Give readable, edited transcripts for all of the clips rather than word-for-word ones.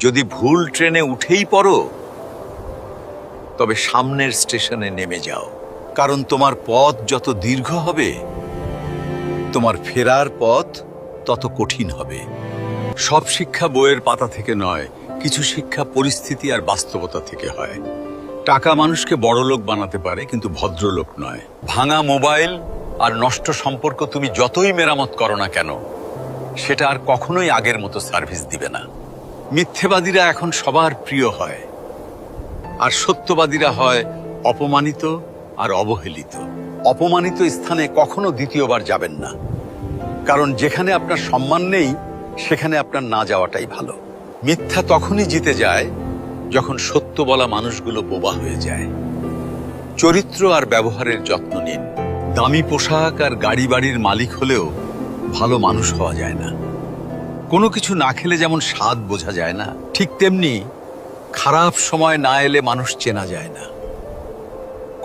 যদি ভুল ট্রেনে উঠেই পড়ো, তবে সামনের স্টেশনে নেমে যাও, কারণ তোমার পথ যত দীর্ঘ হবে, তোমার ফেরার পথ তত কঠিন হবে। সব শিক্ষা বইয়ের পাতা থেকে নয়, কিছু শিক্ষা পরিস্থিতি আর বাস্তবতা থেকে হয়। টাকা মানুষকে বড়লোক বানাতে পারে, কিন্তু ভদ্রলোক নয়। ভাঙা মোবাইল আর নষ্ট সম্পর্ক তুমি যতই মেরামত করো না কেন, সেটা আর কখনোই আগের মতো সার্ভিস দিবে না। মিথ্যেবাদীরা এখন সবার প্রিয় হয়, আর সত্যবাদীরা হয় অপমানিত আর অবহেলিত। অপমানিত স্থানে কখনো দ্বিতীয়বার যাবেন না, কারণ যেখানে আপনার সম্মান নেই, সেখানে আপনার না যাওয়াটাই ভালো। মিথ্যা তখনই জিতে যায় যখন সত্য বলা মানুষগুলো বোবা হয়ে যায়। চরিত্র আর ব্যবহারের যত্ন নিন। দামি পোশাক আর গাড়ি বাড়ির মালিক হলেও ভালো মানুষ হওয়া যায় না। কোনো কিছু না খেলে যেমন স্বাদ বোঝা যায় না, ঠিক তেমনি খারাপ সময় না এলে মানুষ চেনা যায় না।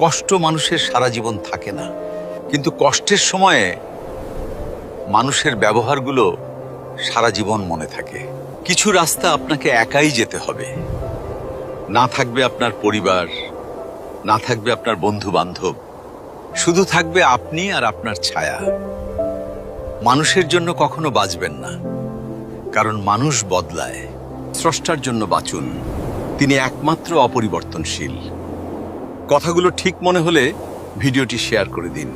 কষ্ট মানুষের সারা জীবন থাকে না, কিন্তু কষ্টের সময়ে মানুষের ব্যবহারগুলো সারা জীবন মনে থাকে। কিছু রাস্তা আপনাকে একাই যেতে হবে। না থাকবে আপনার পরিবার, না থাকবে আপনার বন্ধু বান্ধব, শুধু থাকবে আপনি আর আপনার ছায়া। মানুষের জন্য কখনো বাঁচবেন না, কারণ মানুষ বদলায়। স্রষ্টার জন্য বাঁচুন, তিনি একমাত্র অপরিবর্তনশীল। কথাগুলো ঠিক মনে হলে ভিডিওটি শেয়ার করে দিন।